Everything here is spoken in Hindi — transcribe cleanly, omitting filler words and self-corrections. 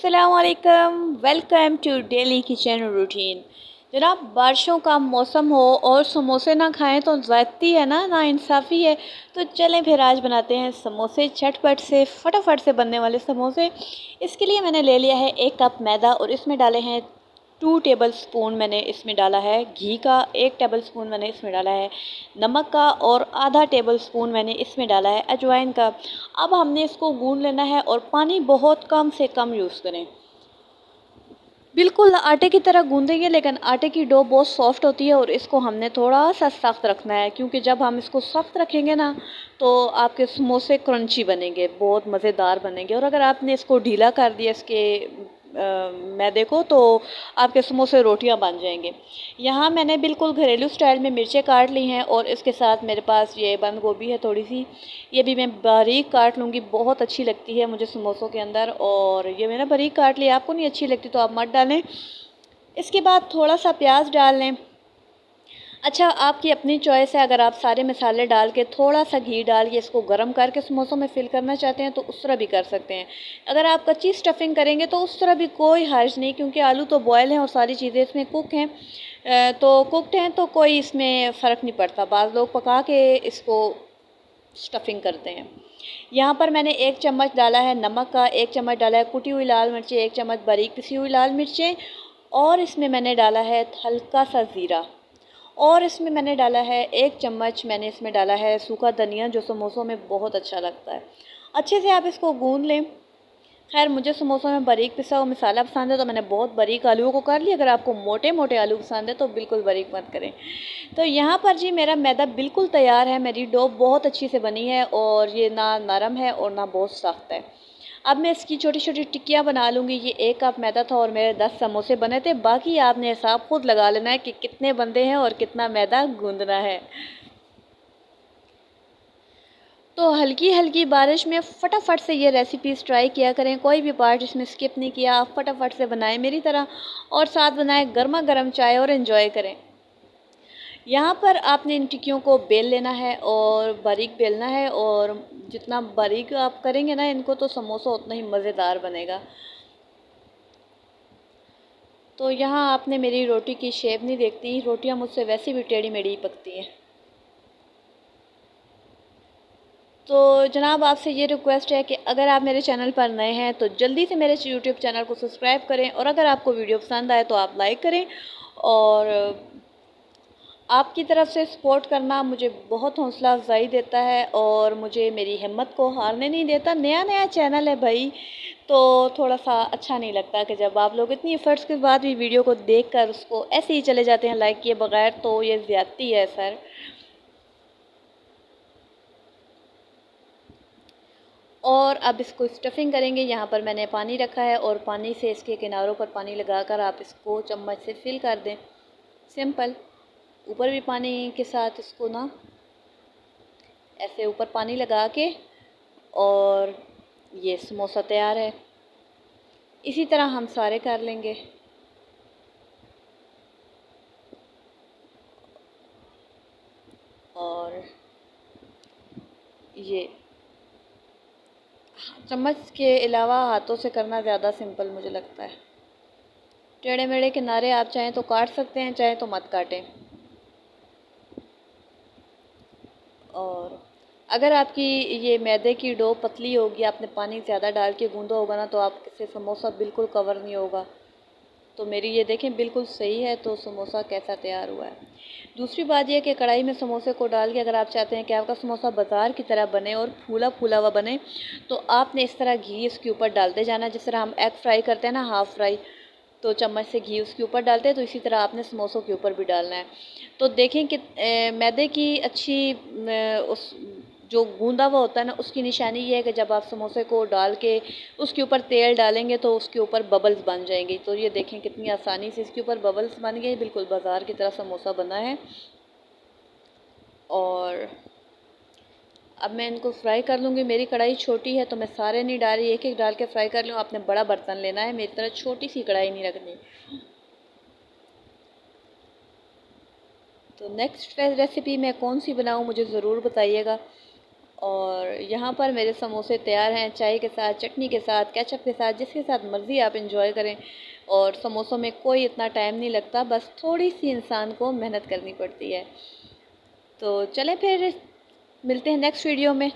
अस्सलामुअलैकुम, welcome to daily kitchen routine. जनाब, बारिशों का मौसम हो और समोसे ना खाएं तो ज़्यादती है ना इंसाफ़ी है। तो चलें फिर आज बनाते हैं समोसे, झटपट से फटाफट से बनने वाले समोसे। इसके लिए मैंने ले लिया है 1 कप मैदा और इसमें डाले हैं 2 टेबल स्पून मैंने इसमें डाला है घी का, 1 टेबल स्पून मैंने इसमें डाला है नमक का और आधा टेबल स्पून मैंने इसमें डाला है अजवाइन का। अब हमने इसको गूंद लेना है और पानी बहुत कम से कम यूज़ करें। बिल्कुल आटे की तरह गूंदेंगे, लेकिन आटे की डो बहुत सॉफ्ट होती है और इसको हमने थोड़ा सा सख्त रखना है, क्योंकि जब हम इसको सख्त रखेंगे ना तो आपके समोसे क्रंची बनेंगे, बहुत मज़ेदार बनेंगे। और अगर आपने इसको ढीला कर दिया इसके मैदे को, तो आपके समोसे रोटियां बन जाएंगे। यहाँ मैंने बिल्कुल घरेलू स्टाइल में मिर्चें काट ली हैं और इसके साथ मेरे पास ये बंद गोभी है थोड़ी सी, ये भी मैं बारीक काट लूँगी, बहुत अच्छी लगती है मुझे समोसों के अंदर। और ये मैंने बारीक काट लिया, आपको नहीं अच्छी लगती तो आप मत डालें। इसके बाद थोड़ा सा प्याज डाल लें। अच्छा, आपकी अपनी चॉइस है, अगर आप सारे मसाले डाल के थोड़ा सा घी डाल के इसको गर्म करके समोसों में फिल करना चाहते हैं तो उस तरह भी कर सकते हैं। अगर आप कच्ची स्टफिंग करेंगे तो उस तरह भी कोई हर्ज नहीं, क्योंकि आलू तो बॉयल हैं और सारी चीज़ें इसमें कुक हैं। तो कुकड हैं तो कोई इसमें फ़र्क नहीं पड़ता। बाज़ लोग पका के इसको स्टफिंग करते हैं। यहाँ पर मैंने 1 चम्मच डाला है नमक का, 1 चम्मच डाला है कुटी हुई लाल मिर्चें, 1 चम्मच बारीक पिसी हुई लाल मिर्चें, और इसमें मैंने डाला है हल्का सा ज़ीरा, और इसमें मैंने डाला है 1 चम्मच मैंने इसमें डाला है सूखा धनिया, जो समोसों में बहुत अच्छा लगता है। अच्छे से आप इसको गूंद लें। खैर, मुझे समोसों में बारीक पिसा हुआ मसाला पसंद है तो मैंने बहुत बारीक आलूओं को कर लिया। अगर आपको मोटे मोटे आलू पसंद है तो बिल्कुल बारीक मत करें। तो यहाँ पर जी मेरा मैदा बिल्कुल तैयार है, मेरी डो बहुत अच्छी से बनी है और ये ना नरम है और ना बहुत सख्त है। अब मैं इसकी छोटी छोटी टिक्कियाँ बना लूँगी। ये 1 कप मैदा था और मेरे 10 समोसे बने थे। बाकी आपने हिसाब खुद लगा लेना है कि कितने बंदे हैं और कितना मैदा गूंदना है। तो हल्की हल्की बारिश में फटाफट से ये रेसिपीज़ ट्राई किया करें, कोई भी पार्ट इसमें स्किप नहीं किया। आप फटाफट से बनाएं मेरी तरह, और साथ बनाएं गर्मा गर्म चाय और एंजॉय करें। यहाँ पर आपने इन टिक्कियों को बेल लेना है और बारीक बेलना है, और जितना बारीक आप करेंगे ना इनको तो समोसा उतना ही मज़ेदार बनेगा। तो यहाँ आपने मेरी रोटी की शेप नहीं देखती, रोटियाँ मुझसे वैसे भी टेढ़ी मेढ़ी ही पकती हैं। तो जनाब, आपसे ये रिक्वेस्ट है कि अगर आप मेरे चैनल पर नए हैं तो जल्दी से मेरे यूट्यूब चैनल को सब्सक्राइब करें, और अगर आपको वीडियो पसंद आए तो आप लाइक करें। और आपकी तरफ से सपोर्ट करना मुझे बहुत हौसला अफजाई देता है और मुझे मेरी हिम्मत को हारने नहीं देता। नया नया चैनल है भाई, तो थोड़ा सा अच्छा नहीं लगता कि जब आप लोग इतनी एफर्ट्स के बाद भी वीडियो को देखकर उसको ऐसे ही चले जाते हैं लाइक किए बगैर, तो ये ज़्यादती है सर। और अब इसको स्टफिंग करेंगे। यहाँ पर मैंने पानी रखा है और पानी से इसके किनारों पर पानी लगाकर आप इसको चम्मच से फिल कर दें, सिंपल। ऊपर भी पानी के साथ इसको ना ऐसे ऊपर पानी लगा के, और ये समोसा तैयार है। इसी तरह हम सारे कर लेंगे। और ये चम्मच के अलावा हाथों से करना ज़्यादा सिंपल मुझे लगता है। टेढ़े मेढ़े किनारे आप चाहें तो काट सकते हैं, चाहें तो मत काटें। और अगर आपकी ये मैदे की डो पतली होगी, आपने पानी ज़्यादा डाल के गूंदा होगा ना, तो आपसे समोसा बिल्कुल कवर नहीं होगा। तो मेरी ये देखें बिल्कुल सही है, तो समोसा कैसा तैयार हुआ है। दूसरी बात यह कि कढ़ाई में समोसे को डाल के अगर आप चाहते हैं कि आपका समोसा बाज़ार की तरह बने और फूला फूला हुआ बने, तो आपने इस तरह घी इसके ऊपर डालते जाना। जिस तरह हम एग फ्राई करते हैं ना, हाफ़ फ्राई, तो चम्मच से घी उसके ऊपर डालते हैं, तो इसी तरह आपने समोसों के ऊपर भी डालना है। तो देखें कि मैदे की अच्छी उस जो गूंदा हुआ होता है ना, उसकी निशानी ये है कि जब आप समोसे को डाल के उसके ऊपर तेल डालेंगे तो उसके ऊपर बबल्स बन जाएंगे। तो ये देखें कितनी आसानी से इसके ऊपर बबल्स बन गए, बिल्कुल बाज़ार की तरह समोसा बना है। और अब मैं इनको फ्राई कर लूँगी। मेरी कढ़ाई छोटी है तो मैं सारे नहीं डाल रही, एक एक डाल के फ्राई कर लूँ। आपने बड़ा बर्तन लेना है, मेरी तरह छोटी सी कढ़ाई नहीं रखनी। तो नेक्स्ट रेसिपी मैं कौन सी बनाऊँ मुझे ज़रूर बताइएगा। और यहाँ पर मेरे समोसे तैयार हैं, चाय के साथ, चटनी के साथ, केचप के साथ, जिसके साथ मर्ज़ी आप इंजॉय करें। और समोसों में कोई इतना टाइम नहीं लगता, बस थोड़ी सी इंसान को मेहनत करनी पड़ती है। तो चलें फिर मिलते हैं नेक्स्ट वीडियो में।